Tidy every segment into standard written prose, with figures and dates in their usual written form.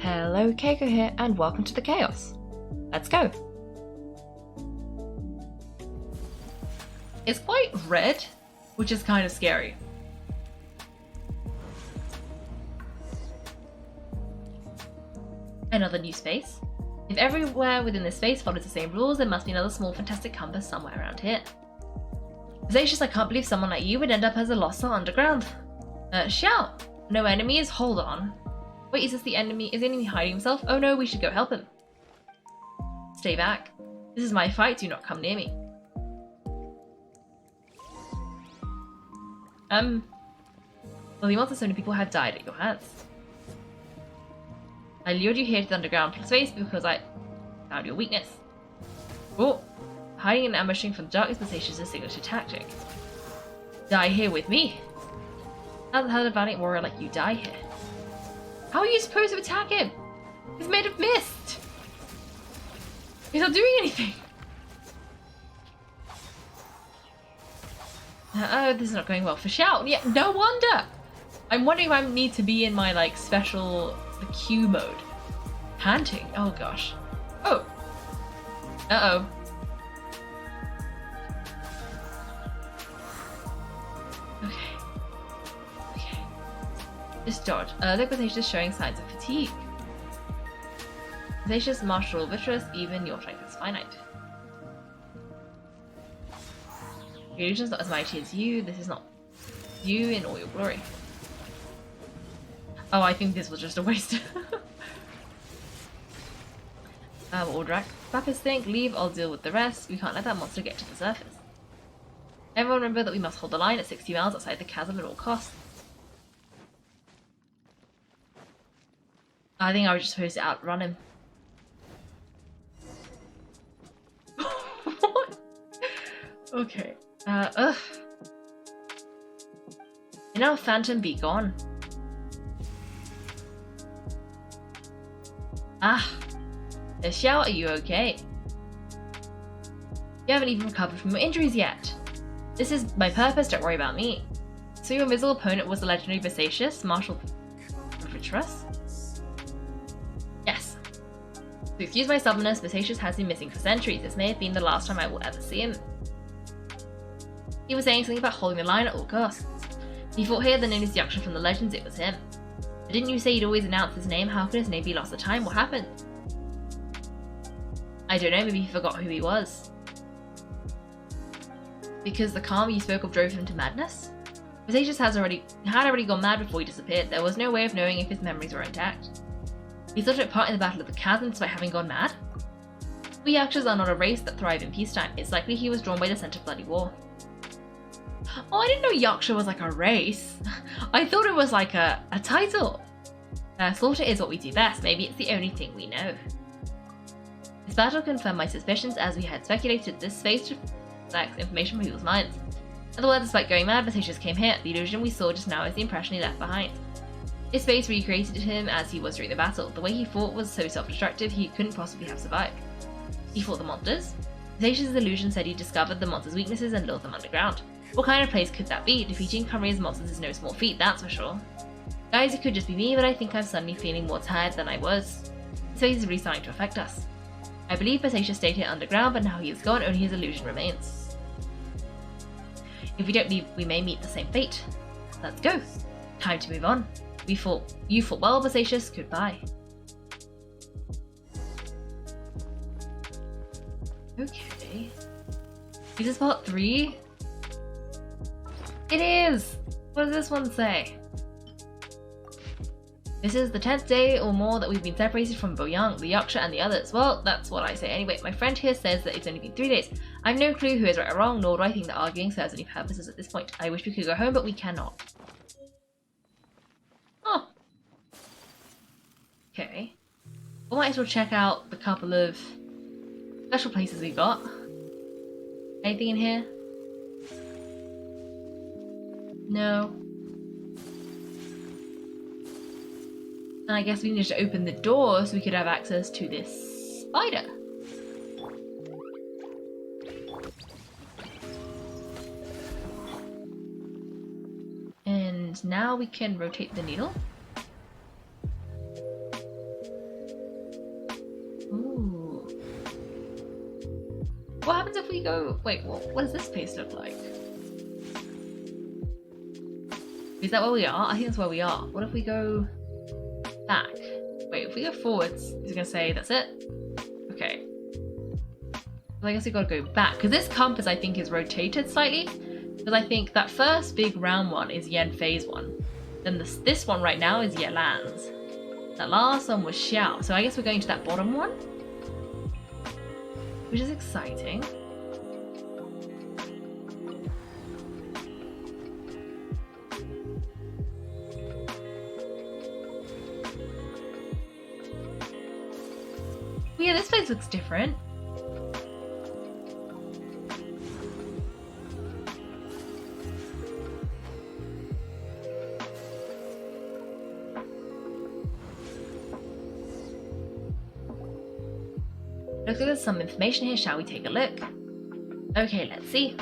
Hello, Kaiko here, and welcome to the chaos. Let's go. It's quite red, which is kind of scary. Another new space. If everywhere within this space follows the same rules, there must be another small fantastic compass somewhere around here. Zacius, I can't believe someone like you would end up as a lost soul underground. Shout! No enemies? Hold on. Wait, is this the enemy? Is the enemy hiding himself? Oh no, we should go help him. Stay back. This is my fight, do not come near me. Well, the monster so many people have died at your hands. I lured you here to the underground space because I found your weakness. Oh, hiding and ambushing from the darkness possession is a signature tactic. Die here with me. How the hell did a valiant warrior like you die here? How are you supposed to attack him? He's made of mist. He's not doing anything. Oh, this is not going well for Shout. Yeah, no wonder. I'm wondering if I need to be in my like special Q mode. Panting. Oh gosh. Oh. Uh-oh. Okay. Just dodge. Look, Zacius is showing signs of fatigue. Zacius, martial, vitreous, even your strength is finite. Your illusion's not as mighty as you. This is not you in all your glory. Oh, I think this was just a waste. Ordrak. Bappers think, leave, I'll deal with the rest. We can't let that monster get to the surface. Everyone remember that we must hold the line at 60 miles outside the chasm at all costs. I think I was just supposed to outrun him. What? Okay. Ugh. You know, Phantom, be gone. Ah. Xiao, are you okay? You haven't even recovered from your injuries yet. This is my purpose, don't worry about me. So your invisible opponent was the legendary Zacius, Marshal Vitreous? Yes. So excuse my stubbornness, Zacius has been missing for centuries. This may have been the last time I will ever see him. He was saying something about holding the line at all costs. He fought here, then noticed the action from the legends, it was him. But didn't you say you'd always announce his name? How could his name be lost to time? What happened? I don't know, maybe he forgot who he was. Because the karma you spoke of drove him to madness? Zacius had already gone mad before he disappeared. There was no way of knowing if his memories were intact. He still took part in the Battle of the Chasm despite having gone mad? We Yakshas are not a race that thrive in peacetime. It's likely he was drawn by the scent of bloody war. Oh, I didn't know Yaksha was like a race. I thought it was like a title. Slaughter is what we do best. Maybe it's the only thing we know. This battle confirmed my suspicions as we had speculated. This space reflects information from people's minds. Otherwise, despite going mad, Zacius came here. The illusion we saw just now is the impression he left behind. His space recreated him as he was during the battle. The way he fought was so self-destructive he couldn't possibly have survived. He fought the monsters. Zacius' illusion said he discovered the monsters' weaknesses and lured them underground. What kind of place could that be? Defeating Khumri's monsters is no small feat, that's for sure. Guys, it could just be me, but I think I'm suddenly feeling more tired than I was. His face is really starting to affect us. I believe Zacius stayed here underground, but now he is gone, only his illusion remains. If we don't leave, we may meet the same fate. Let's go. Time to move on. You fought well, Zacius. Goodbye. Okay. Is this part 3? It is! What does this one say? This is the 10th day or more that we've been separated from Boyang, the Yaksha, and the others. Well, that's what I say anyway. My friend here says that it's only been 3 days. I have no clue who is right or wrong, nor do I think that arguing serves any purposes at this point. I wish we could go home, but we cannot. Oh. Okay. I might as well check out the couple of special places we got. Anything in here? No. And I guess we need to open the door so we could have access to this spider. And now we can rotate the needle. Ooh. What happens if we go... Wait, what does this place look like? Is that where we are? I think that's where we are. What if we go back? Wait, if we go forwards, is it going to say that's it? Okay. Well, I guess we got to go back. Because this compass, I think, is rotated slightly. Because I think that first big round one is Yen phase 1. Then this one right now is Yelan's. That last one was Xiao. So I guess we're going to that bottom one. Which is exciting. Yeah, this place looks different. Looks like there's some information here. Shall we take a look? Okay, let's see.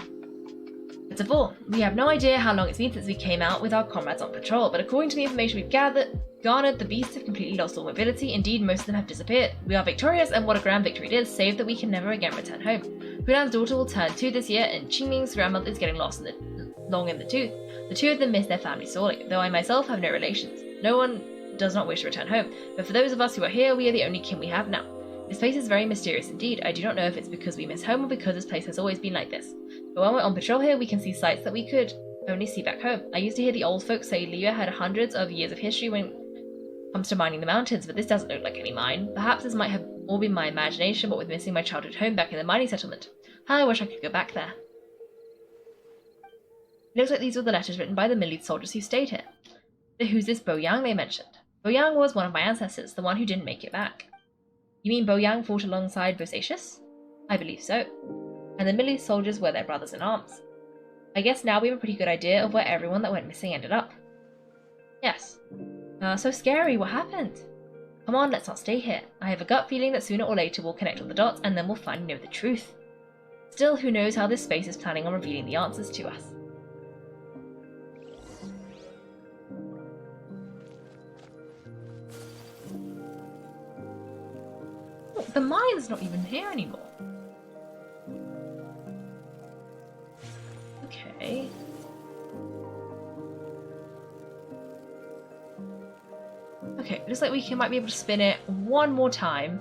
First of all, we have no idea how long it's been since we came out with our comrades on patrol, but according to the information we've garnered, the beasts have completely lost all mobility. Indeed, most of them have disappeared. We are victorious, and what a grand victory it is, save that we can never again return home. Hunan's daughter will turn 2 this year, and Qingming's grandmother is getting long in the tooth. The two of them miss their family sorely, though I myself have no relations. No one does not wish to return home, but for those of us who are here, we are the only kin we have now. This place is very mysterious indeed. I do not know if it's because we miss home or because this place has always been like this. But when we're on patrol here, we can see sights that we could only see back home. I used to hear the old folks say Liu had hundreds of years of history when it comes to mining the mountains, but this doesn't look like any mine. Perhaps this might have all been my imagination, but with missing my childhood home back in the mining settlement. How I wish I could go back there. It looks like these were the letters written by the Millite soldiers who stayed here. But who's this Bo Yang they mentioned? Bo Yang was one of my ancestors, the one who didn't make it back. You mean Bo Yang fought alongside Vosacious? I believe so. And the Millite soldiers were their brothers in arms. I guess now we have a pretty good idea of where everyone that went missing ended up. Yes. So scary, what happened? Come on, let's not stay here. I have a gut feeling that sooner or later we'll connect all the dots and then we'll finally know the truth. Still, who knows how this space is planning on revealing the answers to us. Oh, the mine's not even here anymore. Okay. Okay, looks like we might be able to spin it one more time.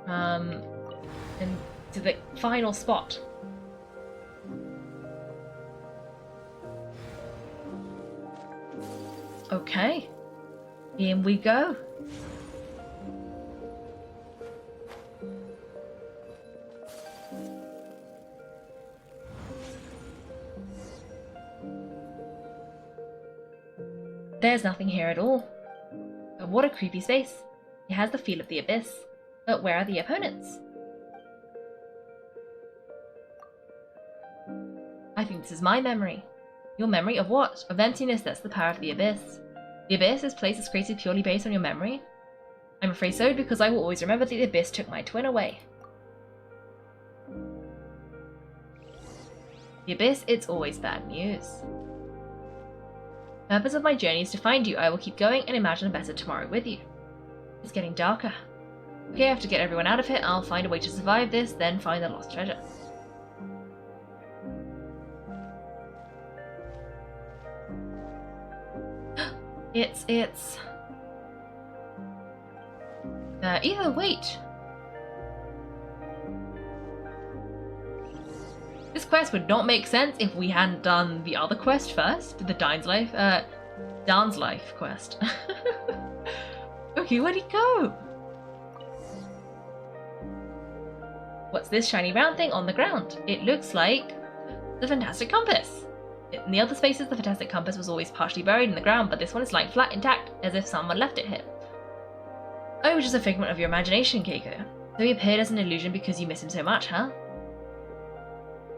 And to the final spot. Okay. In we go. There's nothing here at all. But what a creepy space. It has the feel of the abyss. But where are the opponents? I think this is my memory. Your memory of what? Of emptiness. That's the power of the abyss. The abyss, this place is created purely based on your memory? I'm afraid so, because I will always remember that the abyss took my twin away. The abyss, it's always bad news. The purpose of my journey is to find you. I will keep going and imagine a better tomorrow with you. It's getting darker. Okay, I have to get everyone out of here. I'll find a way to survive this, then find the lost treasure. Either wait. This quest would not make sense if we hadn't done the other quest first, the Dan's Life quest. Okay, where'd he go? What's this shiny round thing on the ground? It looks like the Fantastic Compass. In the other spaces, the Fantastic Compass was always partially buried in the ground, but this one is lying flat intact, as if someone left it here. Oh, just a figment of your imagination, Kaiko. So he appeared as an illusion because you miss him so much, huh?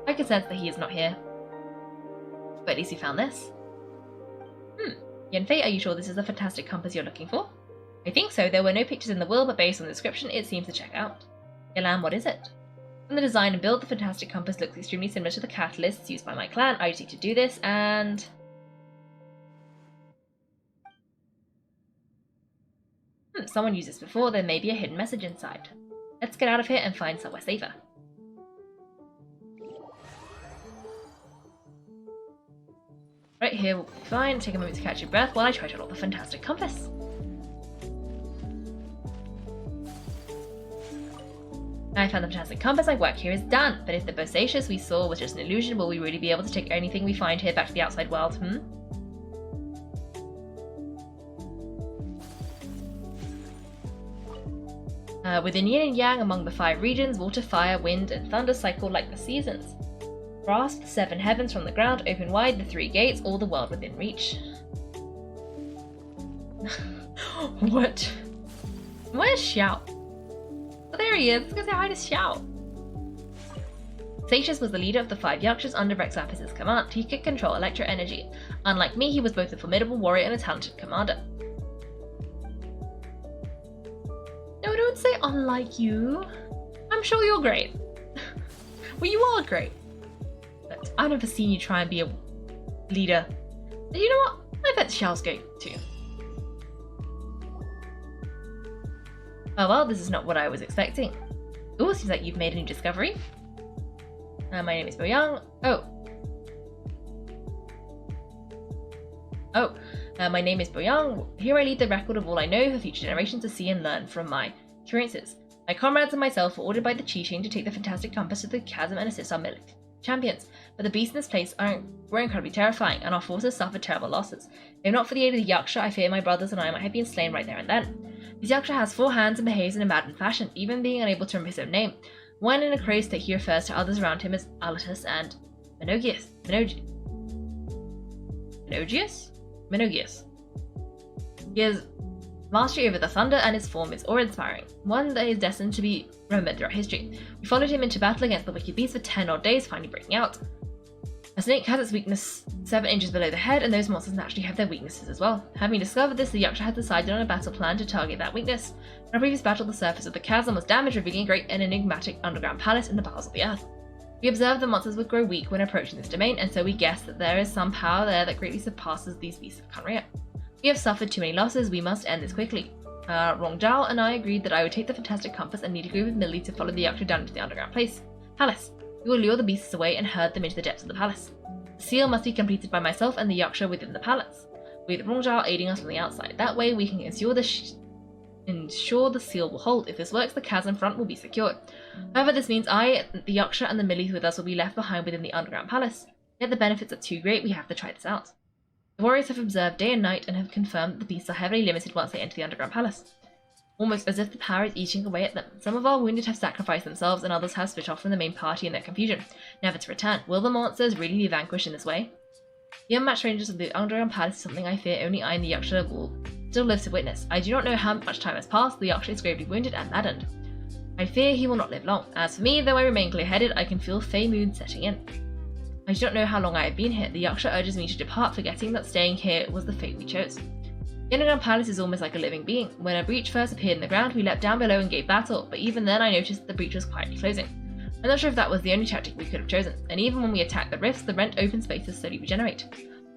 I can sense that he is not here. But at least you found this. Yanfei, are you sure this is the Fantastic Compass you're looking for? I think so. There were no pictures in the will, but based on the description, it seems to check out. Yelan, what is it? From the design and build, the Fantastic Compass looks extremely similar to the catalysts used by my clan. I just need to do this, and... Someone used this before, there may be a hidden message inside. Let's get out of here and find somewhere safer. Right here will be fine. Take a moment to catch your breath while I try to unlock the fantastic compass. I found the fantastic compass. My work here is done. But if the Bosacius we saw was just an illusion, will we really be able to take anything we find here back to the outside world? Within yin and yang among the 5 regions, water, fire, wind, and thunder cycle like the seasons. Grasp the 7 heavens from the ground, open wide the 3 gates, all the world within reach. What? Where's Xiao? Oh, there he is. Let's go say hi to Xiao. Seizures was the leader of the 5 Yakshas under Rex Lapis' command. He could control electro energy. Unlike me, he was both a formidable warrior and a talented commander. No, don't say unlike you. I'm sure you're great. Well, you are great. But I've never seen you try and be a leader. And you know what? I bet Xiao's great too. Oh well, this is not what I was expecting. Ooh, seems like you've made a new discovery. My name is Bo Yang. My name is Bo Yang. Here I lead the record of all I know for future generations to see and learn from my experiences. My comrades and myself were ordered by the Chi Ching to take the fantastic compass to the chasm and assist our military champions, but the beasts in this place were incredibly terrifying, and our forces suffered terrible losses. If not for the aid of the Yaksha, I fear my brothers and I might have been slain right there and then. This Yaksha has 4 hands and behaves in a maddened fashion, even being unable to remember his own name. One in a crazy state, he refers to others around him as Alatus and Menogius. He has mastery over the thunder, and his form is awe-inspiring, one that is destined to be remembered throughout history. We followed him into battle against the wicked beast for 10 odd days, finally breaking out. A snake has its weakness 7 inches below the head, and those monsters naturally have their weaknesses as well. Having discovered this, the Yaksha had decided on a battle plan to target that weakness. In a previous battle, the surface of the chasm was damaged, revealing a great and enigmatic underground palace in the bowels of the earth. We observed the monsters would grow weak when approaching this domain, and so we guessed that there is some power there that greatly surpasses these beasts of Kanria. We have suffered too many losses, we must end this quickly. Rongjao and I agreed that I would take the fantastic compass and lead a group of Millie to follow the Yaksha down into the underground palace. We will lure the beasts away and herd them into the depths of the palace. The seal must be completed by myself and the Yaksha within the palace, with Rongjao aiding us from the outside. That way we can ensure the seal will hold. If this works, the chasm front will be secured. However, this means I, the Yaksha, and the Millies with us will be left behind within the underground palace. Yet the benefits are too great, we have to try this out. The warriors have observed day and night and have confirmed that the beasts are heavily limited once they enter the underground palace, almost as if the power is eating away at them. Some of our wounded have sacrificed themselves, and others have split off from the main party in their confusion, never to return. Will the monsters really be vanquished in this way? The unmatched rangers of the underground palace is something I fear only I and the Yaksha will still live to witness. I do not know how much time has passed. The Yaksha is gravely wounded and maddened. I fear he will not live long. As for me, though I remain clear-headed, I can feel Fey mood setting in. I do not know how long I have been here. The Yaksha urges me to depart, forgetting that staying here was the fate we chose. The underground palace is almost like a living being. When a breach first appeared in the ground, we leapt down below and gave battle, but even then I noticed that the breach was quietly closing. I'm not sure if that was the only tactic we could have chosen, and even when we attacked the rifts, the rent open spaces slowly regenerate.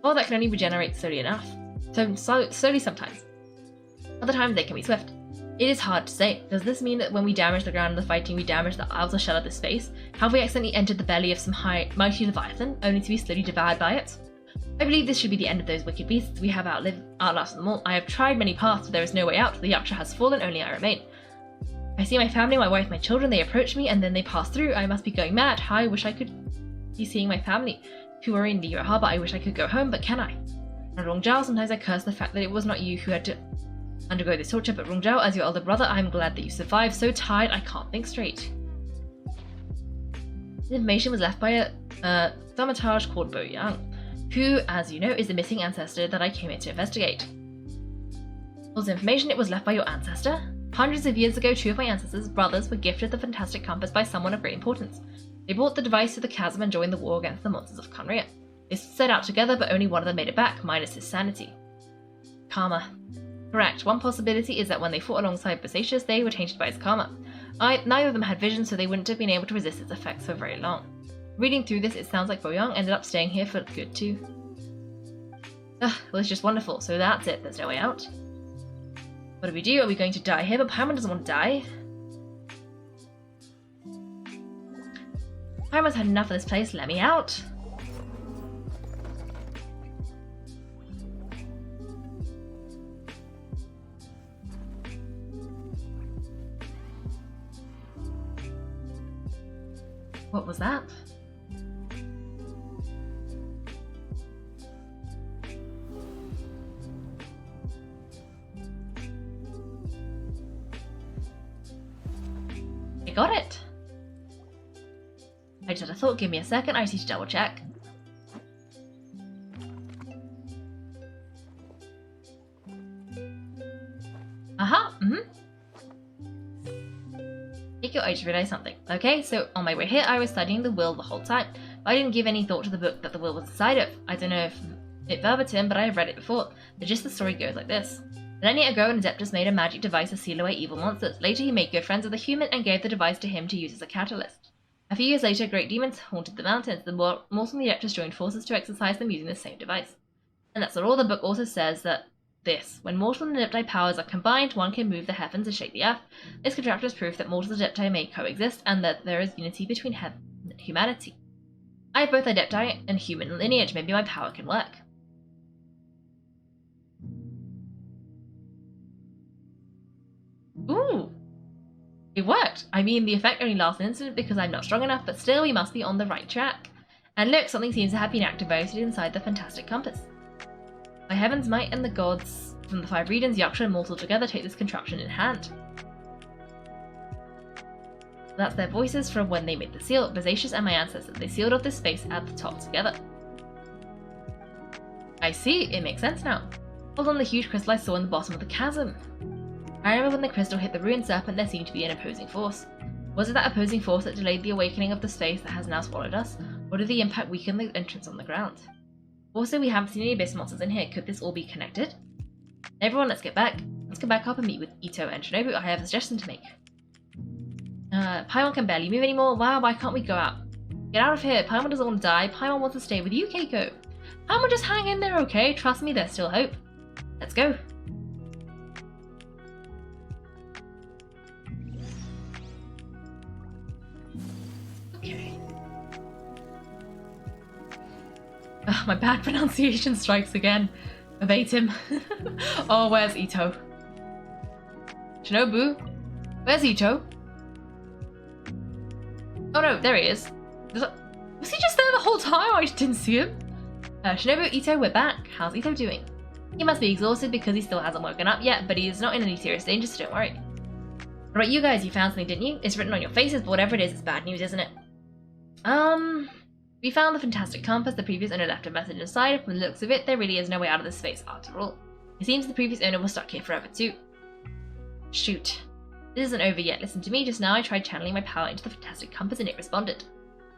Or that can only regenerate slowly enough. Slowly sometimes. Other times they can be swift. It is hard to say. Does this mean that when we damage the ground in the fighting, we damage the outer shell of this space? Have we accidentally entered the belly of some mighty leviathan, only to be slowly devoured by it? I believe this should be the end of those wicked beasts. We have outlasted them all. I have tried many paths, but there is no way out. The Yaksha has fallen, only I remain. I see my family, my wife, my children. They approach me, and then they pass through. I must be going mad. How I wish I could be seeing my family, who are in Liyue Harbor. I wish I could go home, but can I? And Rongjao, sometimes I curse the fact that it was not you who had to undergo this torture, but Rongjao, as your older brother, I'm glad that you survived. So tired, I can't think straight. The information was left by a thaumaturge called Bo Yang, who, as you know, is the missing ancestor that I came here to investigate. All this information, it was left by your ancestor? Hundreds of years ago, 2 of my ancestors' brothers were gifted the fantastic compass by someone of great importance. They brought the device to the chasm and joined the war against the monsters of Kanria. They set out together, but only one of them made it back, minus his sanity. Karma. Correct. One possibility is that when they fought alongside Bosacius, they were tainted by his karma. Neither of them had vision, so they wouldn't have been able to resist its effects for very long. Reading through this, it sounds like Bo Yang ended up staying here for good too. Well, it's just wonderful. So that's it. There's no way out. What do we do? Are we going to die here? But Paimon doesn't want to die. Paimon's had enough of this place. Let me out. What was that? I got it. I just had a thought. Give me a second. I just need to double check. I just realized something. Okay, so on my way here, I was studying the will the whole time, but I didn't give any thought to the book that the will was inside of. I don't know if it verbatim, but I have read it before. The gist of the story goes like this. Millennia ago, an Adeptus made a magic device to seal away evil monsters. Later, he made good friends with a human and gave the device to him to use as a catalyst. A few years later, great demons haunted the mountains. The mortal and the Adeptus joined forces to exorcise them using the same device. And that's not all. The book also says that when mortal and Adepti powers are combined, one can move the heavens and shake the earth. This contraption is proof that mortal and Adepti may coexist, and that there is unity between heaven and humanity. I have both Adepti and human lineage. Maybe my power can work. Ooh! It worked! I mean, the effect only lasts an instant because I'm not strong enough, but still, we must be on the right track. And look, something seems to have been activated inside the fantastic compass. By heaven's might and the gods from the 5 regions, Yaksha and Mortal together take this contraption in hand. That's their voices from when they made the seal. Visacious and my ancestors. They sealed off this space at the top together. I see, it makes sense now. Hold on the huge crystal I saw in the bottom of the chasm. I remember when the crystal hit the ruined serpent, there seemed to be an opposing force. Was it that opposing force that delayed the awakening of the space that has now swallowed us, or did the impact weaken the entrance on the ground? Also, we haven't seen any abyss monsters in here. Could this all be connected? Everyone, let's get back. Let's go back up and meet with Ito and Shinobu. I have a suggestion to make. Paimon can barely move anymore. Wow, why can't we go out? Get out of here. Paimon doesn't want to die. Paimon wants to stay with you, Kaiko. Paimon, just hang in there, okay? Trust me, there's still hope. Let's go. Okay. Ugh, my bad pronunciation strikes again. Verbatim. Oh, where's Ito? Shinobu? Where's Ito? Oh no, there he is. Was he just there the whole time? I just didn't see him. Shinobu, Ito, we're back. How's Ito doing? He must be exhausted because he still hasn't woken up yet, but he's not in any serious danger, so don't worry. Alright, you guys, you found something, didn't you? It's written on your faces, but whatever it is, it's bad news, isn't it? We found the fantastic compass. The previous owner left a message inside. From the looks of it, there really is no way out of this space after all. It seems the previous owner was stuck here forever too. Shoot. This isn't over yet. Listen to me. Just now I tried channeling my power into the fantastic compass and it responded.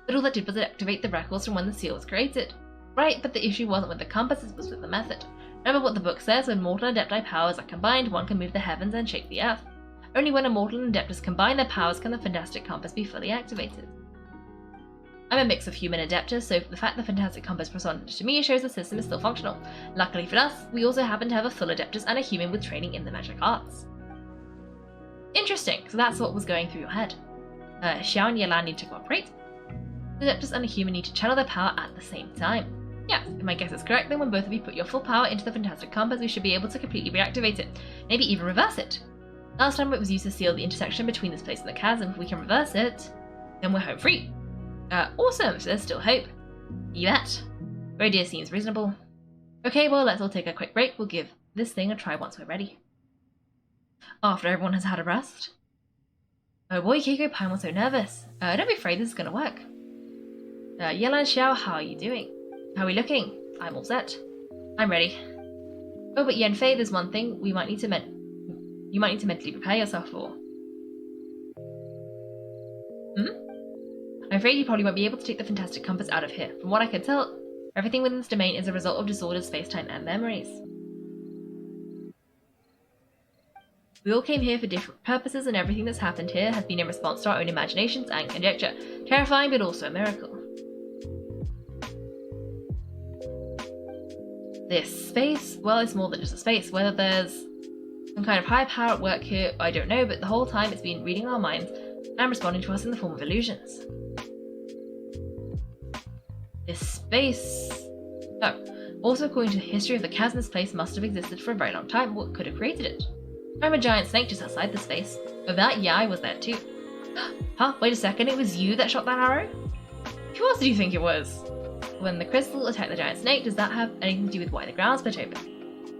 But all that did was activate the records from when the seal was created. Right, but the issue wasn't with the compass, it was with the method. Remember what the book says, when mortal and Adepti powers are combined, one can move the heavens and shake the earth. Only when a mortal and Adeptus combine their powers can the fantastic compass be fully activated. I'm a mix of human and Adeptus, so the fact the fantastic compass responded to me shows the system is still functional. Luckily for us, we also happen to have a full Adeptus and a human with training in the magic arts. Interesting, so that's what was going through your head. Xiao and Yelan need to cooperate. The Adeptus and a human need to channel their power at the same time. Yeah, if my guess is correct, then when both of you put your full power into the fantastic compass, we should be able to completely reactivate it. Maybe even reverse it. Last time it was used to seal the intersection between this place and the chasm. If we can reverse it, then we're home free. Awesome, so there's still hope. You bet. Your idea seems reasonable. Okay, well, let's all take a quick break. We'll give this thing a try once we're ready. After everyone has had a rest. Oh boy, Kaiko, Paimon's so nervous. Don't be afraid, this is gonna work. Yelan, Xiao, how are you doing? How are we looking? I'm all set. I'm ready. Oh, but Yanfei, there's one thing you might need to mentally prepare yourself for. I'm afraid you probably won't be able to take the fantastic compass out of here. From what I can tell, everything within this domain is a result of disordered space-time and memories. We all came here for different purposes, and everything that's happened here has been in response to our own imaginations and conjecture. Terrifying, but also a miracle. This space? Well, it's more than just a space. Whether there's Some kind of higher power at work here, I don't know, but the whole time it's been reading our minds and responding to us in the form of illusions. This space... Oh, also according to the history of the chasm, this place must have existed for a very long time. What could have created it? I'm a giant snake just outside the space. Oh, that Yai was there too. Huh? Wait a second, it was you that shot that arrow? Who else do you think it was? When the crystal attacked the giant snake, does that have anything to do with why the ground split open?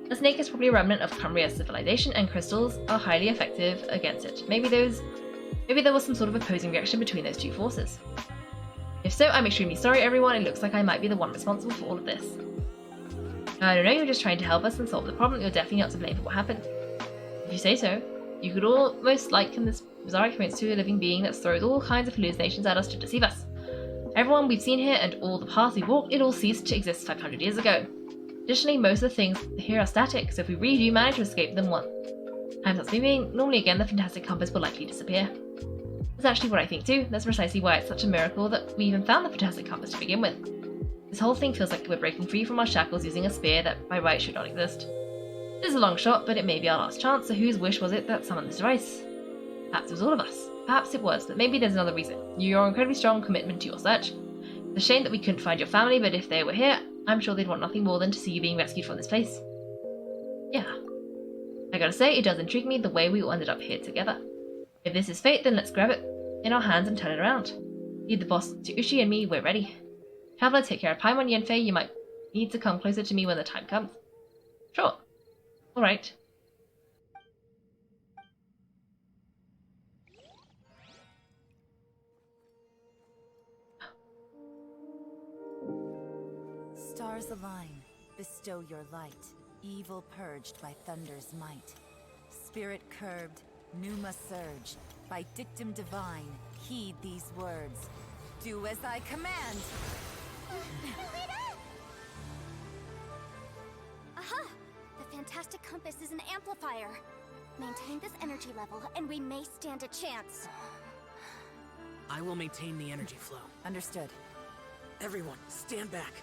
The snake is probably a remnant of Cumbria civilization, and crystals are highly effective against it. Maybe there was some sort of opposing reaction between those two forces. If so, I'm extremely sorry everyone, it looks like I might be the one responsible for all of this. I don't know, you're just trying to help us and solve the problem, you're definitely not to blame for what happened. If you say so, you could almost liken this bizarre experience to a living being that throws all kinds of hallucinations at us to deceive us. Everyone we've seen here and all the paths we've walked, it all ceased to exist 500 years ago. Additionally, most of the things here are static, so if we really do manage to escape them once time stops moving, normally again the fantastic compass will likely disappear. That's actually what I think too. That's precisely why it's such a miracle that we even found the fantastic compass to begin with. This whole thing feels like we're breaking free from our shackles using a spear that by right should not exist. It is a long shot, but it may be our last chance, so whose wish was it that summoned this device? Perhaps it was all of us. Perhaps it was, but maybe there's another reason. Your incredibly strong commitment to your search. It's a shame that we couldn't find your family, but if they were here, I'm sure they'd want nothing more than to see you being rescued from this place. Yeah. I gotta say, it does intrigue me the way we all ended up here together. If this is fate, then let's grab it in our hands and turn it around. Lead the boss to Ushi and me, we're ready. Traveler, take care of Paimon Yanfei, you might need to come closer to me when the time comes. Sure. Alright. Stars align, bestow your light. Evil purged by thunder's might. Spirit curbed, pneuma surge. By dictum divine, heed these words. Do as I command! Aha! The fantastic compass is an amplifier. Maintain this energy level, and we may stand a chance. I will maintain the energy flow. Understood. Everyone, stand back.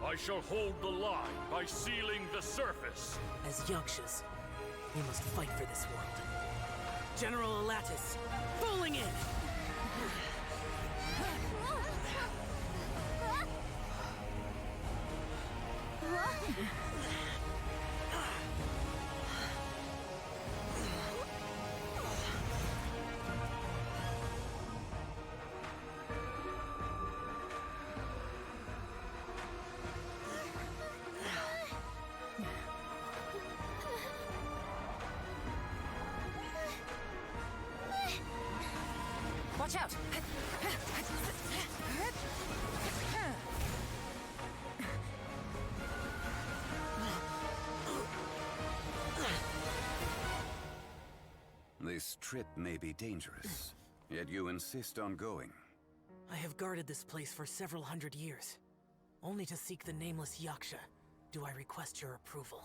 I shall hold the line by sealing the surface. As Yakshas, we must fight for this world. General Alatus, falling in! Watch out! This trip may be dangerous, yet you insist on going. I have guarded this place for several hundred years. Only to seek the nameless Yaksha, do I request your approval.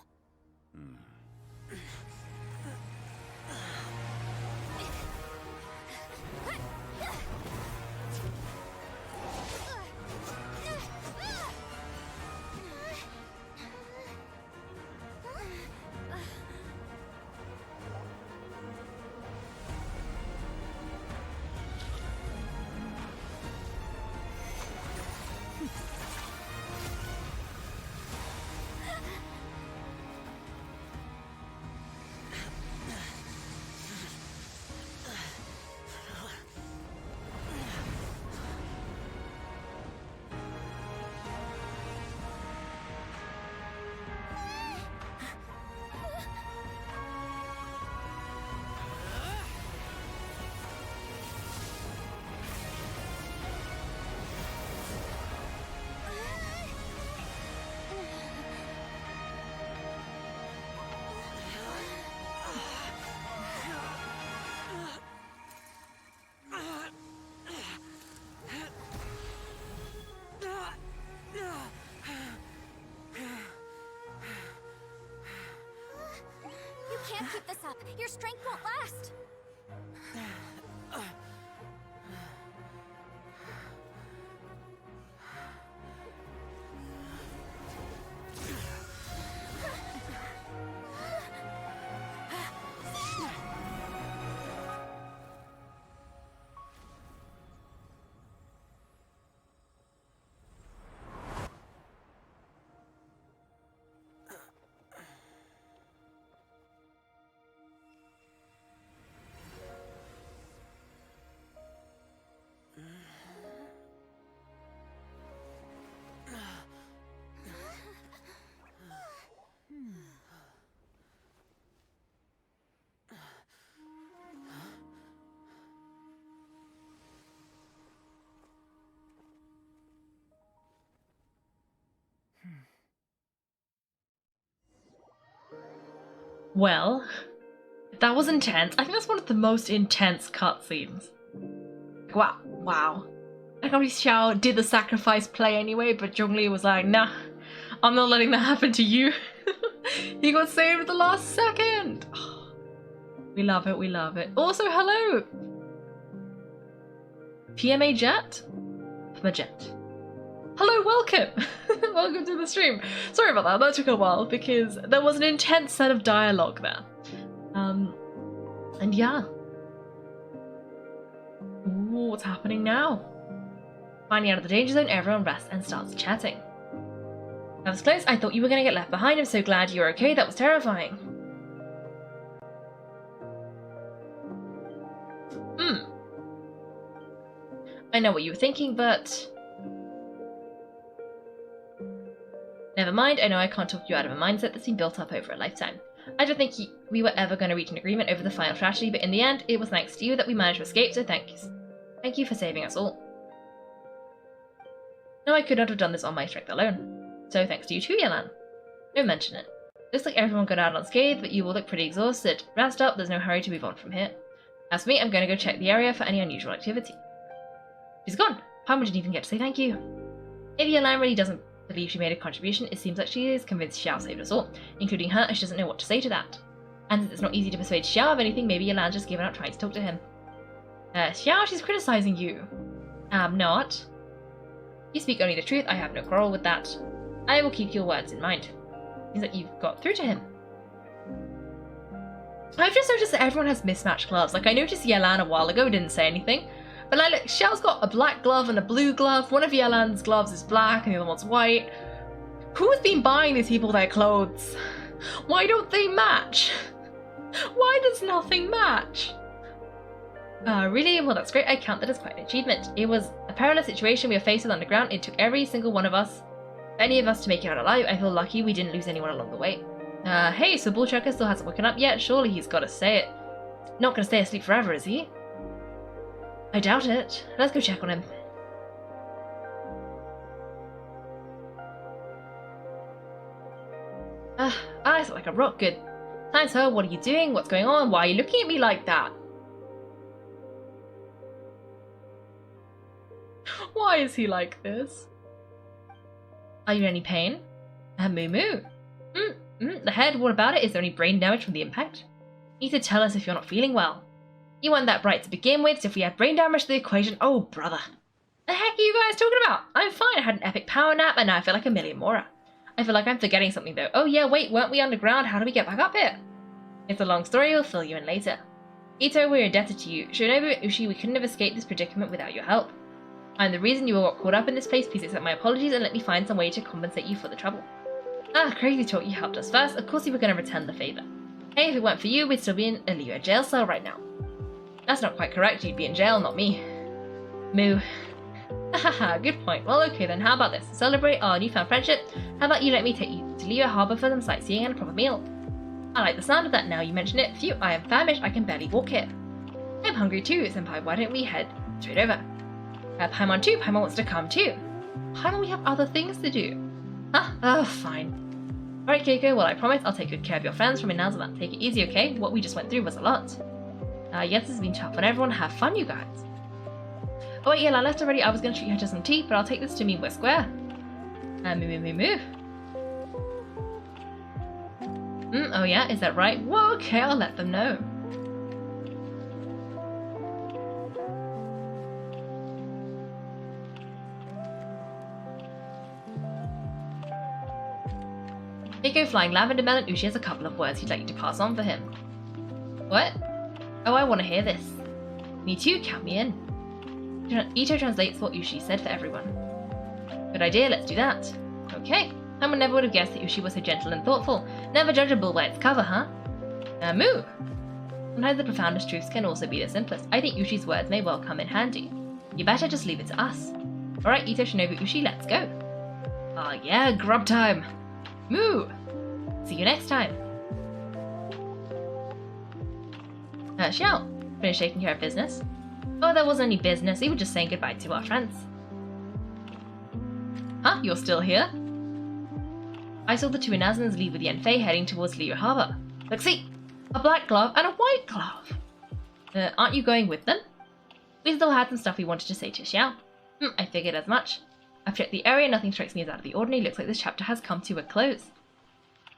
You can't keep this up. Your strength won't last. Well, that was intense. I think that's one of the most intense cutscenes. Wow, wow. I can't believe Xiao did the sacrifice play anyway, but Zhongli was like, nah, I'm not letting that happen to you. He got saved at the last second. Oh, we love it, we love it. Also, hello! PMA Jet? PMA Jet. Hello, welcome! Welcome to the stream. Sorry about that took a while because there was an intense set of dialogue there. And yeah. Ooh, what's happening now? Finally out of the danger zone, everyone rests and starts chatting. That was close. I thought you were going to get left behind. I'm so glad you're okay. That was terrifying. I know what you were thinking, but... Never mind. I know I can't talk you out of a mindset that's been built up over a lifetime. I don't think we were ever going to reach an agreement over the final tragedy, but in the end, it was thanks to you that we managed to escape, so thank you. Thank you for saving us all. No, I could not have done this on my strength alone. So thanks to you too, Yelan. Don't mention it. Looks like everyone got out unscathed, but you all look pretty exhausted. Rest up, there's no hurry to move on from here. As for me, I'm going to go check the area for any unusual activity. She's gone. Paimon didn't even get to say thank you. If Yelan really doesn't believe she made a contribution, it seems like she is convinced Xiao saved us all, including her, and she doesn't know what to say to that. And since it's not easy to persuade Xiao of anything, maybe Yelan's just given up trying to talk to him. Xiao, she's criticizing you. I'm not. You speak only the truth, I have no quarrel with that. I will keep your words in mind. Seems like you've got through to him. I've just noticed that everyone has mismatched gloves. Like, I noticed Yelan a while ago, didn't say anything. But like, look, Xiao's got a black glove and a blue glove. One of Yelan's gloves is black and the other one's white. Who's been buying these people their clothes? Why don't they match? Why does nothing match? Really? Well, that's great. I count that as quite an achievement. It was a perilous situation we were faced with underground. It took every single one of us, any of us, to make it out alive. I feel lucky we didn't lose anyone along the way. Hey, so Bullchucker still hasn't woken up yet? Surely he's got to say it. Not going to stay asleep forever, is he? I doubt it. Let's go check on him. I feel like a rock. Good. Thanks, her. What are you doing? What's going on? Why are you looking at me like that? Why is he like this? Are you in any pain? Moo moo. The head, what about it? Is there any brain damage from the impact? You need to tell us if you're not feeling well. You weren't that bright to begin with, so if we had brain damage to the equation, oh brother. The heck are you guys talking about? I'm fine, I had an epic power nap and now I feel like a million more. I feel like I'm forgetting something though. Oh yeah, wait, weren't we underground? How do we get back up here? It's a long story, we'll fill you in later. Ito, we're indebted to you. Shinobu and Ushi, we couldn't have escaped this predicament without your help. I'm the reason you all got caught up in this place. Please accept my apologies and let me find some way to compensate you for the trouble. Crazy talk, you helped us first. Of course you were going to return the favour. Hey, if it weren't for you, we'd still be in a Liyue jail cell right now. That's not quite correct, you'd be in jail, not me. Moo. Hahaha, good point. Well, okay then, how about this? To celebrate our newfound friendship, how about you let me take you to Liyue Harbour for some sightseeing and a proper meal? I like the sound of that now you mention it. Phew, I am famished, I can barely walk here. I'm hungry too, Senpai, why don't we head straight over? Paimon too, Paimon wants to come too. Paimon, we have other things to do. Oh, fine. Alright, Kaiko, well I promise I'll take good care of your friends from Inazuma. Take it easy, okay? What we just went through was a lot. Yes, this has been tough on everyone. Have fun, you guys. Oh wait, yeah, I left already. I was going to treat her to some tea, but I'll take this to mean we're square. Moo. Oh yeah, is that right? Well, okay, I'll let them know. Kaiko, Flying Lavender Melon, Ushi has a couple of words he'd like you to pass on for him. What? Oh, I want to hear this. Me too, count me in. Ito translates what Ushi said for everyone. Good idea, let's do that. Okay. Someone never would have guessed that Ushi was so gentle and thoughtful. Never judgeable by its cover, huh? Moo! Sometimes the profoundest truths can also be the simplest. I think Ushi's words may well come in handy. You better just leave it to us. Alright, Ito, Shinobu, Ushi, let's go. Yeah, grub time. Moo! See you next time. Xiao, finished taking care of business? Oh, there wasn't any business. We were just saying goodbye to our friends. Huh? You're still here? I saw the two Inazans leave with Yanfei heading towards Liu Harbor. Look, see! A black glove and a white glove! Aren't you going with them? We still had some stuff we wanted to say to Xiao. I figured as much. I've checked the area, nothing strikes me as out of the ordinary. Looks like this chapter has come to a close.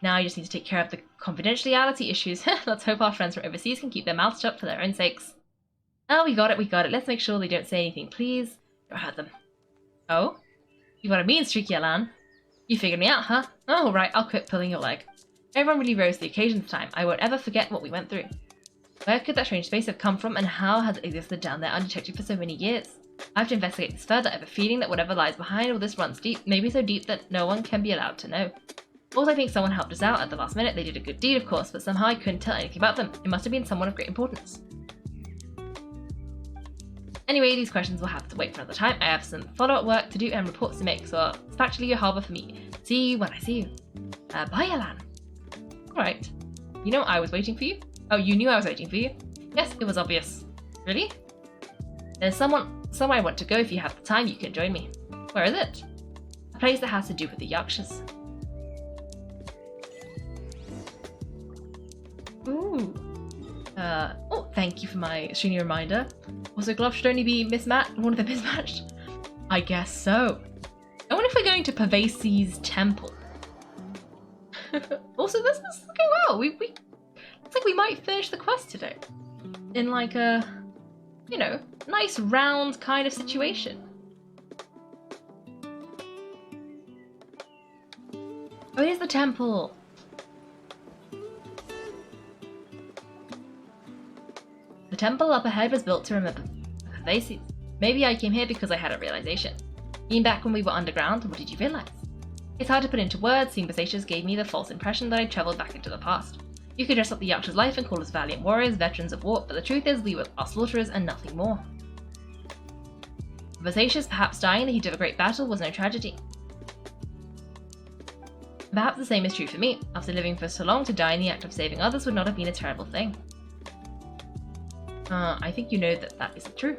Now I just need to take care of the confidentiality issues. Let's hope our friends from overseas can keep their mouths shut for their own sakes. Oh, we got it. Let's make sure they don't say anything, please. Don't hurt them. Oh? You got a mean streak, Yelan. You figured me out, huh? Oh, right, I'll quit pulling your leg. Everyone really rose to the occasion this time. I won't ever forget what we went through. Where could that strange space have come from, and how has it existed down there undetected for so many years? I have to investigate this further. I have a feeling that whatever lies behind all this runs deep, maybe so deep that no one can be allowed to know. Also, I think someone helped us out at the last minute. They did a good deed, of course, but somehow I couldn't tell anything about them. It must have been someone of great importance. Anyway, these questions will have to wait for another time. I have some follow-up work to do and reports to make, so it's actually your harbor for me. See you when I see you. Bye, Yelan. Alright. You know I was waiting for you? Oh, you knew I was waiting for you? Yes, it was obvious. Really? There's somewhere I want to go. If you have the time, you can join me. Where is it? A place that has to do with the Yakshas. Ooh. Oh, thank you for my stringy reminder. Also, gloves should only be one of them mismatched. I guess so. I wonder if we're going to Pavesi's temple. Also, this is looking well. Looks like we might finish the quest today. In like a, you know, nice round kind of situation. Oh, here's the temple. The temple up ahead was built to remember Pavesi. Maybe I came here because I had a realization. Even back when we were underground, what did you realize? It's hard to put into words. Seeing Pavesi's gave me the false impression that I travelled back into the past. You could dress up the Yaksha's life and call us valiant warriors, veterans of war, but the truth is we were our slaughterers and nothing more. Pavesi's perhaps dying in the heat of a great battle was no tragedy. Perhaps the same is true for me. After living for so long, to die in the act of saving others would not have been a terrible thing. I think you know that isn't true.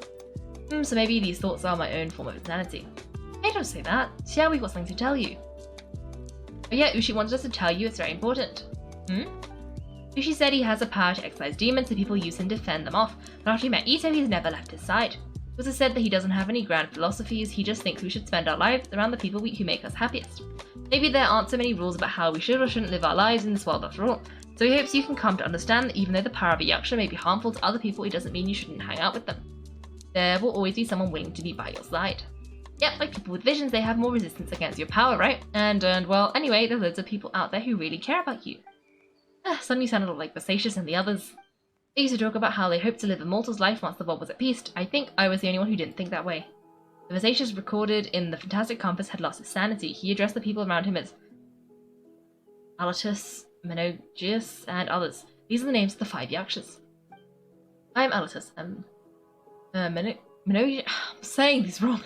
So maybe these thoughts are my own form of insanity. Hey, don't say that. Xiao, we've got something to tell you. Oh yeah, Ushi wanted us to tell you, it's very important. Ushi said he has the power to exercise demons so people use him to fend them off, but after he met Ito, he's never left his side. He also said that he doesn't have any grand philosophies, he just thinks we should spend our lives around the people who make us happiest. Maybe there aren't so many rules about how we should or shouldn't live our lives in this world after all, so he hopes you can come to understand that even though the power of a Yaksha may be harmful to other people, it doesn't mean you shouldn't hang out with them. There will always be someone willing to be by your side. Yep, like people with visions, they have more resistance against your power, right? And well, anyway, there's loads of people out there who really care about you. Suddenly sounded like Vesacious and the others. They used to talk about how they hoped to live a mortal's life once the world was at peace. I think I was the only one who didn't think that way. The Vesacious recorded in the Fantastic Compass had lost his sanity. He addressed the people around him as Alatus, Menogius, and others. These are the names of the 5 Yakshas. I'm Alatus, Menogius, I'm saying these wrong.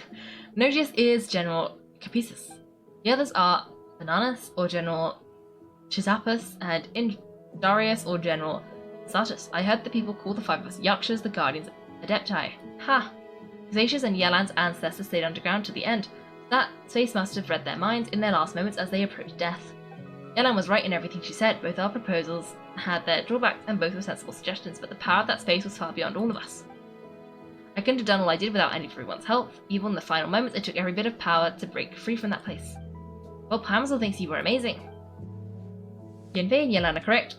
Menogius is General Capisus. The others are Bananas, or General Chisapus, and Indarius, or General Satus. I heard the people call the 5 of us Yakshas the Guardians of Adepti. Ha! Xatius and Yelan's ancestors stayed underground to the end. That space must have read their minds in their last moments as they approached death. Yelan was right in everything she said. Both our proposals had their drawbacks and both were sensible suggestions, but the power of that space was far beyond all of us. I couldn't have done all I did without any of everyone's help. Even in the final moments, it took every bit of power to break free from that place. Well, Pamsel thinks you were amazing. Yanfei and Yelan are correct.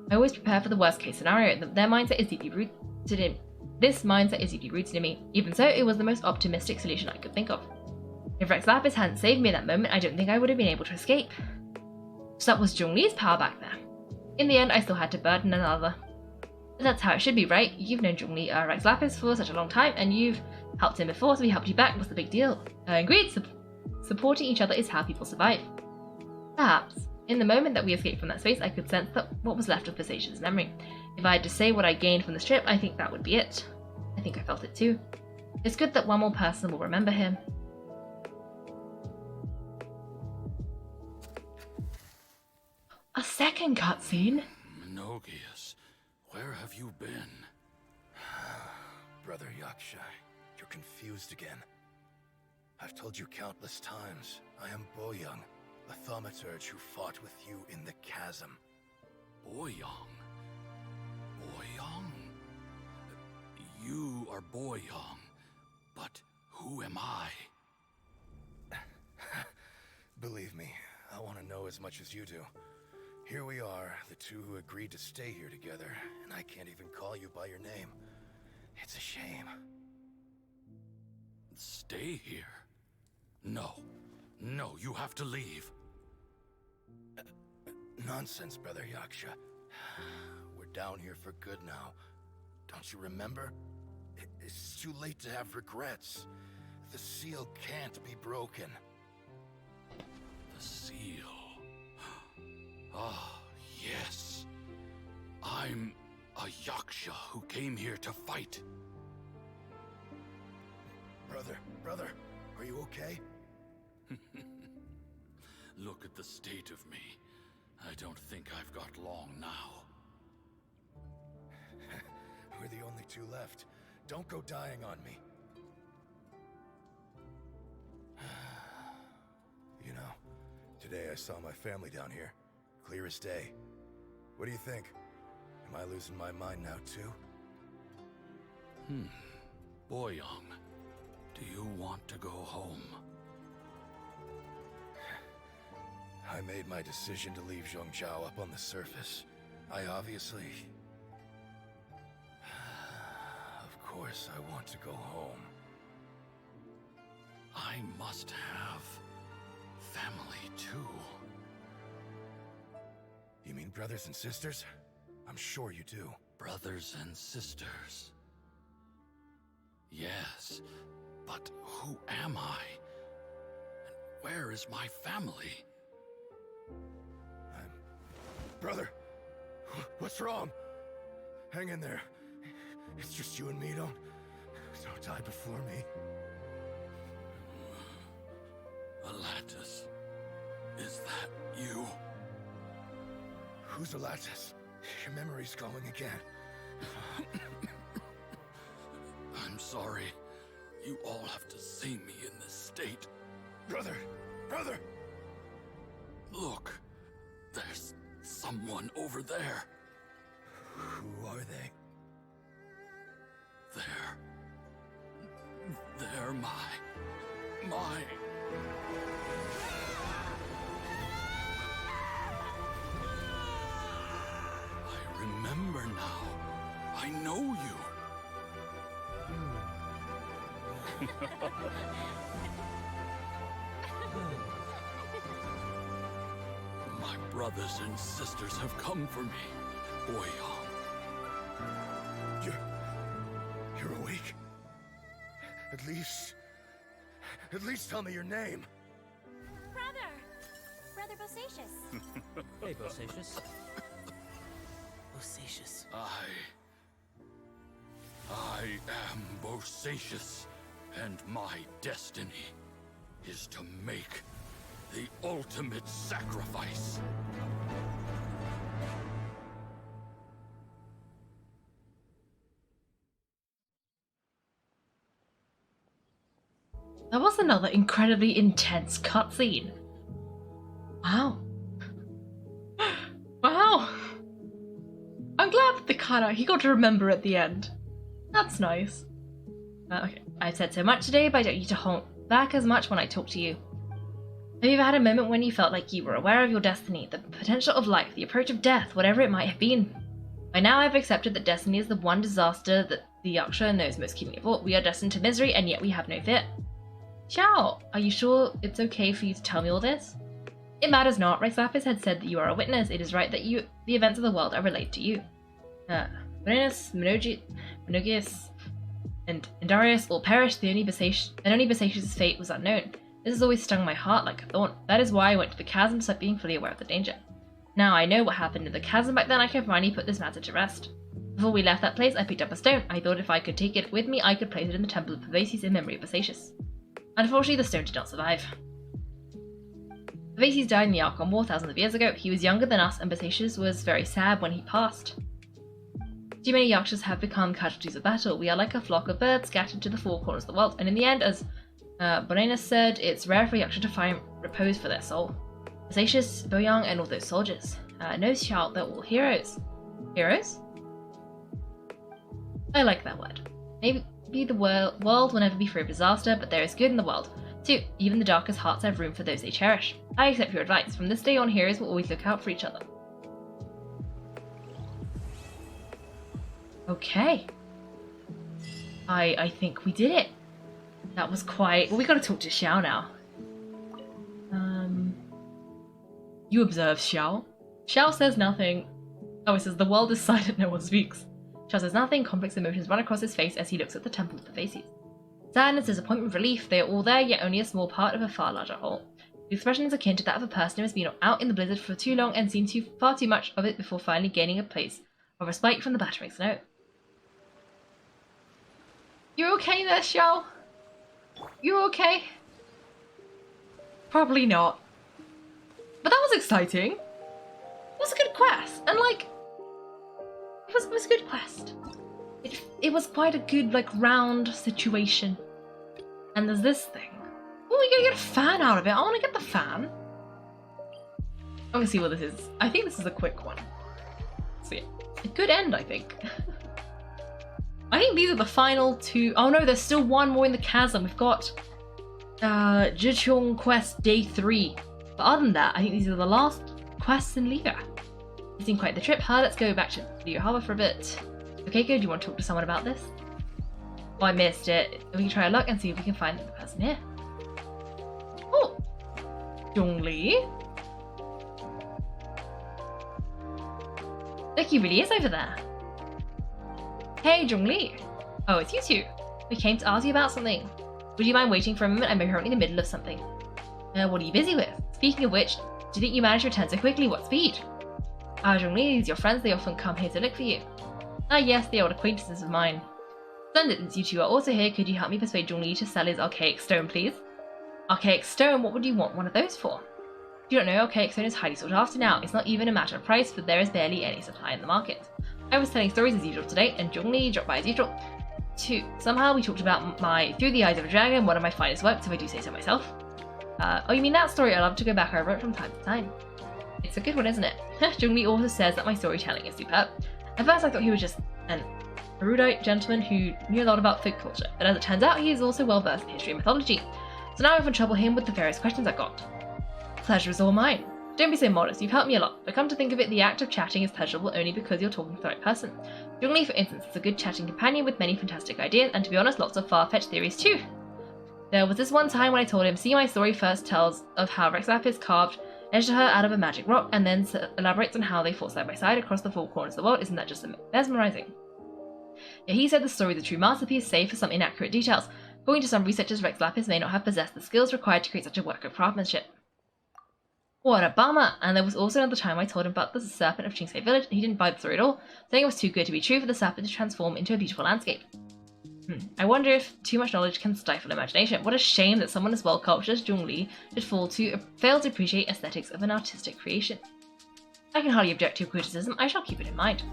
I always prepare for the worst case scenario. Their mindset is deeply rooted in This mindset is deeply rooted in me. Even so, it was the most optimistic solution I could think of. If Rex Lapis hadn't saved me in that moment, I don't think I would have been able to escape. So that was Zhongli's power back there. In the end, I still had to burden another. But that's how it should be, right? You've known Zhongli, Rex Lapis for such a long time, and you've helped him before, so he helped you back. What's the big deal? Agreed. Supporting each other is how people survive. Perhaps. In the moment that we escaped from that space, I could sense that what was left of Vesacious' memory. If I had to say what I gained from this trip, I think that would be it. I think I felt it too. It's good that one more person will remember him. A second cutscene? Menogius, where have you been? Brother Yaksha, you're confused again. I've told you countless times, I am Boyoung, a thaumaturge who fought with you in the chasm. Boyong. Boyong? You are Boyong, but who am I? Believe me, I want to know as much as you do. Here we are, the two who agreed to stay here together, and I can't even call you by your name. It's a shame. Stay here? No. No, you have to leave. Nonsense, Brother Yaksha. We're down here for good now. Don't you remember? It's too late to have regrets. The seal can't be broken. The seal. Ah, yes. I'm a Yaksha who came here to fight. Brother, are you okay? Look at the state of me. I don't think I've got long now. We're the only two left. Don't go dying on me. You know, today I saw my family down here. Clear as day. What do you think? Am I losing my mind now too? Boyong, do you want to go home? I made my decision to leave Zhongzhou up on the surface. I obviously... Of course I want to go home. I must have family too. You mean brothers and sisters? I'm sure you do. Brothers and sisters. Yes, but who am I? And where is my family? Brother, what's wrong? Hang in there. It's just you and me. Don't die before me. Alatus, is that you? Who's Alatus? Your memory's going again. I'm sorry. You all have to see me in this state. Brother! Look, there's someone over there. Who are they? They're my... I remember now. I know you. My brothers and sisters have come for me, Boyong. You're awake? At least tell me your name. Brother Bosacius. Hey, Bosacius. Bosacius. I am Bosacius, and my destiny is to make the ultimate sacrifice. That was another incredibly intense cutscene. Wow. Wow. I'm glad that he got to remember at the end. That's nice. Okay, I've said so much today, but I don't need to honk back as much when I talk to you. Have you ever had a moment when you felt like you were aware of your destiny, the potential of life, the approach of death, whatever it might have been? By now I've accepted that destiny is the one disaster that the Yaksha knows most keenly of all. We are destined to misery, and yet we have no fear. Xiao, are you sure it's okay for you to tell me all this? It matters not. Rexlapis had said that you are a witness. It is right that the events of the world are relayed to you. Varenus, Menogius, and Darius all perished, and only Bosacius' fate was unknown. This has always stung my heart like a thorn. That is why I went to the chasm, despite being fully aware of the danger. Now I know what happened in the chasm back then. I can finally put this matter to rest. Before we left that place, I picked up a stone. I thought if I could take it with me, I could place it in the Temple of Pervases in memory of Bosacius. Unfortunately, the stone did not survive. Pervases died in the Archon War thousands of years ago. He was younger than us, and Bosacius was very sad when he passed. Too many Yakshas have become casualties of battle. We are like a flock of birds scattered to the four corners of the world, and in the end, as Borenus said, it's rare for a Yaksha to find repose for their soul. Zatius, Boyang, and all those soldiers. No shout, they're all heroes. Heroes? I like that word. Maybe the world will never be free of disaster, but there is good in the world. Too, even the darkest hearts have room for those they cherish. I accept your advice. From this day on, heroes will always look out for each other. Okay. I think we did it. That was quite... Well, we gotta talk to Xiao now. You observe Xiao. Xiao says nothing. Oh, it says the world is silent, no one speaks. Xiao says nothing, complex emotions run across his face as he looks at the temple of the faces. Sadness, disappointment, relief, they are all there, yet only a small part of a far larger whole. The expression is akin to that of a person who has been out in the blizzard for too long and seen far too much of it before finally gaining a place of respite from the battering snow. You okay there, Xiao? You okay? Probably not. But that was exciting. It was a good quest, and like, it was a good quest. It was quite a good, like, round situation. And there's this thing. Oh, we gotta get a fan out of it. I wanna get the fan. I'm gonna see what this is. I think this is a quick one. So yeah, a good end, I think. I think these are the final two. Oh no, there's still one more in the chasm. We've got Zhiqiong Quest Day 3. But other than that, I think these are the last quests in Liga. It's been quite the trip. Let's go back to Liga Harbour for a bit. Okay, good. Do you want to talk to someone about this? Oh, I missed it. We can try our luck and see if we can find the person here. Oh! Zhongli? Look, he really is over there. Hey, Zhongli. Oh, it's you two. We came to ask you about something. Would you mind waiting for a moment? I'm currently in the middle of something. What are you busy with? Speaking of which, do you think you managed to return so quickly? What speed? Zhongli, these are your friends. They often come here to look for you. Yes, they are old acquaintances of mine. Splendid, since you two are also here, could you help me persuade Zhongli to sell his archaic stone, please? Archaic stone? What would you want one of those for? You don't know, archaic stone is highly sought after now. It's not even a matter of price, but there is barely any supply in the market. I was telling stories as usual today, and Zhongli dropped by as usual. Somehow we talked about my Through the Eyes of a Dragon, one of my finest works, if I do say so myself. Oh, you mean that story? I love to go back over it from time to time. It's a good one, isn't it? Zhongli also says that my storytelling is superb. At first I thought he was just an erudite gentleman who knew a lot about folk culture, but as it turns out he is also well versed in history and mythology, so now I often trouble him with the various questions I've got. Pleasure is all mine. Don't be so modest, you've helped me a lot, but come to think of it, the act of chatting is pleasurable only because you're talking to the right person. Zhongli, for instance, is a good chatting companion with many fantastic ideas, and to be honest, lots of far-fetched theories too. There was this one time when I told him, see, my story first tells of how Rex Lapis carved edged her out of a magic rock, and then elaborates on how they fought side by side across the four corners of the world. Isn't that just mesmerizing? Yeah, he said the story is a true masterpiece, save for some inaccurate details. According to some researchers, Rex Lapis may not have possessed the skills required to create such a work of craftsmanship. What a bummer! And there was also another time I told him about the serpent of Chingsei Village, and he didn't buy the story at all, saying it was too good to be true for the serpent to transform into a beautiful landscape. I wonder if too much knowledge can stifle imagination. What a shame that someone as well cultured as Zhongli should fail to appreciate aesthetics of an artistic creation. I can hardly object to your criticism, I shall keep it in mind.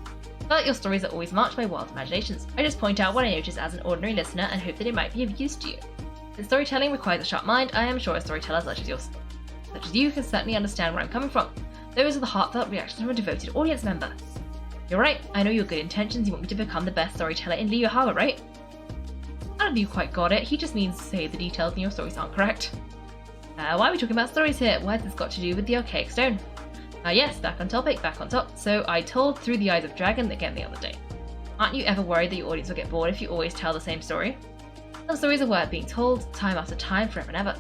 But your stories are always marked by wild imaginations. I just point out what I notice as an ordinary listener and hope that it might be of use to you. Since storytelling requires a sharp mind, I am sure a storyteller such as you can certainly understand where I'm coming from. Those are the heartfelt reactions from a devoted audience member. You're right, I know your good intentions, you want me to become the best storyteller in Liu Harbor, right? None of you quite got it, he just means to say the details in your stories aren't correct. Why are we talking about stories here? What has this got to do with the archaic stone? Yes, back on topic, back on top. So I told Through the Eyes of Dragon again the other day. Aren't you ever worried that your audience will get bored if you always tell the same story? Some stories are worth being told, time after time, forever and ever.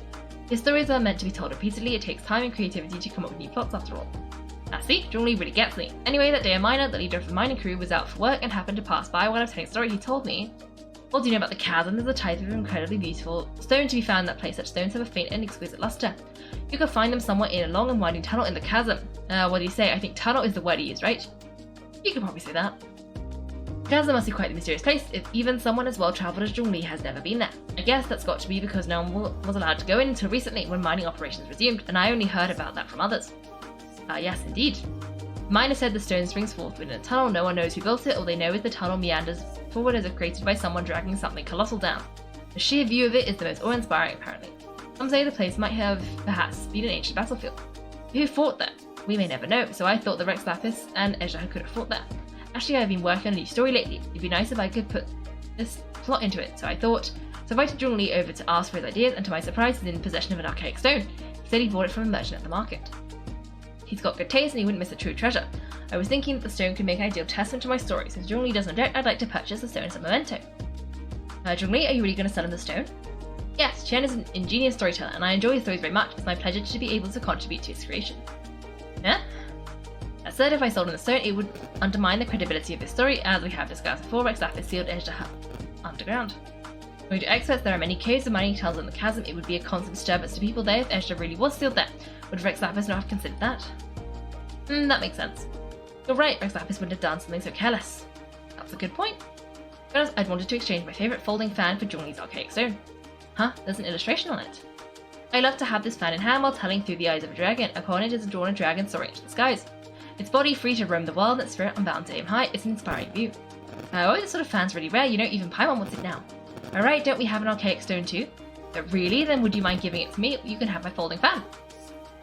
If stories are meant to be told repeatedly, it takes time and creativity to come up with new plots after all. See, Zhongli really gets me. Anyway, that day a miner, the leader of the mining crew, was out for work and happened to pass by while I was telling a story. He told me, what do you know about the chasm? There's a type of incredibly beautiful stone to be found in that place. Such stones have a faint and exquisite luster. You can find them somewhere in a long and winding tunnel in the chasm. What do you say? I think tunnel is the word he used, right? You could probably say that. The chasm must be quite a mysterious place if even someone as well travelled as Zhongli has never been there. I guess that's got to be because no one was allowed to go in until recently when mining operations resumed, and I only heard about that from others. Yes, indeed. The miner said the stone springs forth within a tunnel. No one knows who built it. All they know is the tunnel meanders forward as if created by someone dragging something colossal down. The sheer view of it is the most awe-inspiring, apparently. Some say the place might have perhaps been an ancient battlefield. Who fought there? We may never know, so I thought the Rex Lapis and Ezra could have fought there. Actually, I've been working on a new story lately. It'd be nice if I could put this plot into it, so I thought. So I invited Zhongli over to ask for his ideas, and to my surprise, he's in possession of an archaic stone. He said he bought it from a merchant at the market. He's got good taste, and he wouldn't miss a true treasure. I was thinking that the stone could make an ideal testament to my story, so if Zhongli doesn't doubt, I'd like to purchase the stone as a memento. Zhongli, are you really going to sell him the stone? Yes, Chen is an ingenious storyteller, and I enjoy his stories very much. It's my pleasure to be able to contribute to his creation. Yeah? That said, if I sold him the stone, it would undermine the credibility of his story, as we have discussed before. Rex Lapis sealed Ezra Hub underground. According to experts, there are many caves of mining tunnels in the chasm. It would be a constant disturbance to people there if Ezra really was sealed there. Would Rex Lapis not have considered that? That makes sense. You're right, Rex Lapis wouldn't have done something so careless. That's a good point. Because I'd wanted to exchange my favourite folding fan for Zhongli's archaic stone. Huh, there's an illustration on it. I love to have this fan in hand while telling through the eyes of a dragon. Upon it is drawn a dragon soaring into the skies. Its body free to roam the world, and its spirit unbound to aim high. It's an inspiring view. Oh, this sort of fan's really rare, you know, even Paimon wants it now. Alright, don't we have an archaic stone too? But really? Then would you mind giving it to me? You can have my folding fan.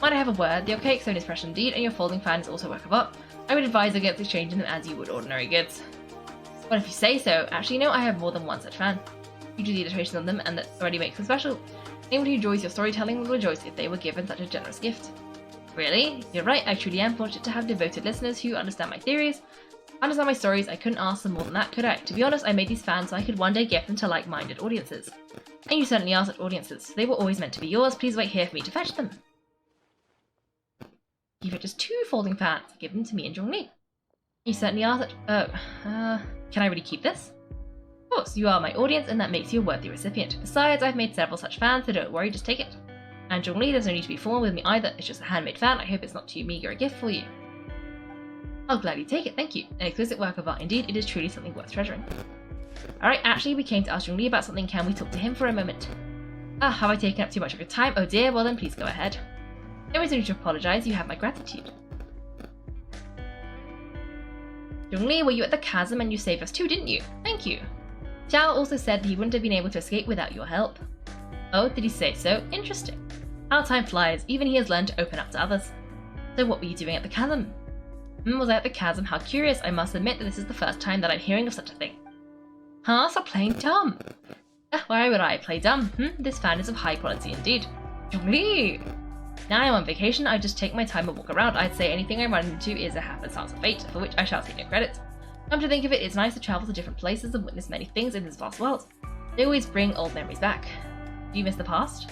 Might I have a word? The archaic stone is precious indeed, and your folding fan is also a work of art. I would advise against exchanging them as you would ordinary goods. Well, if you say so. Actually, no, I have more than one such fan. You do the illustrations on them, and that already makes them special. Anyone who enjoys your storytelling would rejoice if they were given such a generous gift. Really? You're right, I truly am fortunate to have devoted listeners who understand my theories, understand my stories. I couldn't ask for more than that, could I? To be honest, I made these fans so I could one day give them to like-minded audiences. And you certainly are such audiences. They were always meant to be yours. Please wait here for me to fetch them. You've got just 2 folding fans. Give them to me and Zhongli. You certainly are such... can I really keep this? Of course, you are my audience, and that makes you a worthy recipient. Besides, I've made several such fans, so don't worry, just take it. And Zhongli, there's no need to be formal with me either. It's just a handmade fan. I hope it's not too meagre a gift for you. I'll gladly take it, thank you. An exquisite work of art indeed. It is truly something worth treasuring. Alright, actually, we came to ask Zhongli about something. Can we talk to him for a moment? Have I taken up too much of your time? Oh dear, well then please go ahead. No reason to apologise, you have my gratitude. Zhongli, were you at the chasm and you saved us too, didn't you? Thank you. Zhao also said that he wouldn't have been able to escape without your help. Oh, did he say so? Interesting. How time flies, even he has learned to open up to others. So what were you doing at the chasm? Was I at the chasm? How curious. I must admit that this is the first time that I'm hearing of such a thing. Huh? Stop playing dumb. Why would I play dumb? This fan is of high quality indeed. Zhongli! Now I'm on vacation, I just take my time and walk around. I'd say anything I run into is a happenstance of fate, for which I shall take no credit. Come to think of it, it's nice to travel to different places and witness many things in this vast world. They always bring old memories back. Do you miss the past?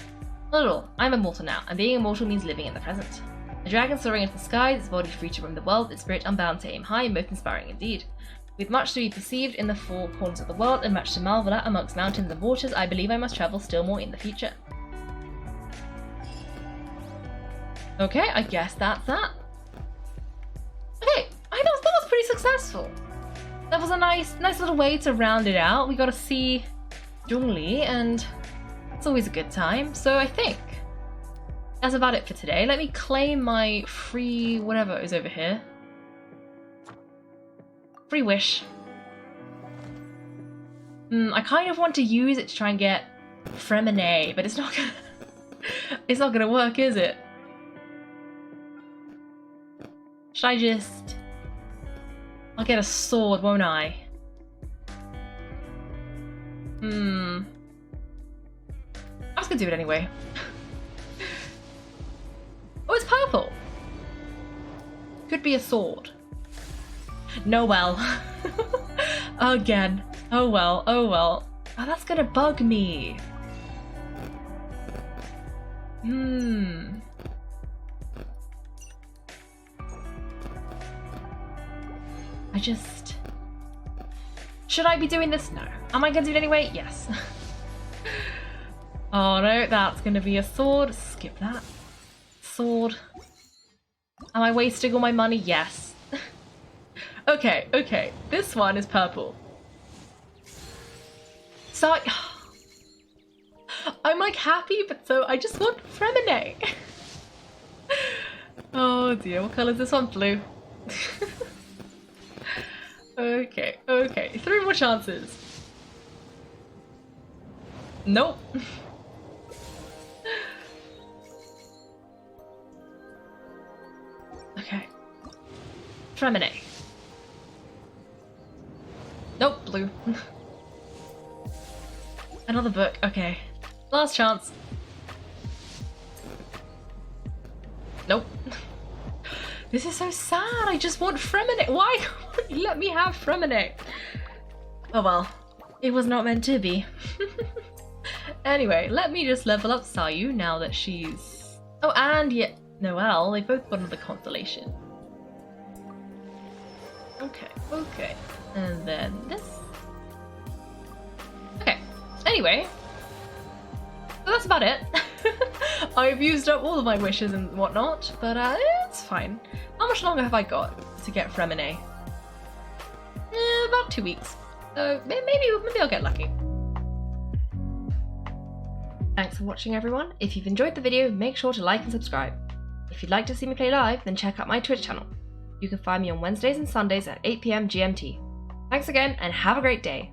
Not at all. I'm immortal now, and being immortal means living in the present. The dragon soaring into the skies, its body free to roam the world, its spirit unbound to aim high, most inspiring indeed. With much to be perceived in the 4 corners of the world, and much to marvel at amongst mountains and waters, I believe I must travel still more in the future. Okay, I guess that's that. Okay, I thought that was pretty successful. That was a nice little way to round it out. We got to see Zhongli, and it's always a good time. So I think that's about it for today. Let me claim my free whatever is over here. Free wish. I kind of want to use it to try and get Fremine, but it's not gonna work, is it? Should I just... I'll get a sword, won't I? I was gonna do it anyway. Oh, it's purple! Could be a sword. No, well. Again. Oh well, oh well. Oh, that's gonna bug me. I just... Should I be doing this? No. Am I gonna do it anyway? Yes. Oh no, that's gonna be a sword. Skip that. Sword. Am I wasting all my money? Yes. Okay, okay. This one is purple. So I'm like happy, but so I just want Fremine. Oh dear, what colour is this one? Blue. Okay, okay. 3 more chances. Nope. Okay. Fremine. Nope, blue. Another book, okay. Last chance. Nope. This is so sad, I just want Fremine. Why won't you let me have Fremine? Oh well, it was not meant to be. Anyway, let me just level up Sayu now that she's... Oh, and yeah, Noelle, they both got another constellation. Okay, okay. And then this. Okay, anyway. So that's about it. I've used up all of my wishes and whatnot, but it's fine. How much longer have I got to get Fremine? About 2 weeks. So maybe I'll get lucky. Thanks for watching, everyone. If you've enjoyed the video, make sure to like and subscribe. If you'd like to see me play live, then check out my Twitch channel. You can find me on Wednesdays and Sundays at 8 PM GMT. Thanks again, and have a great day.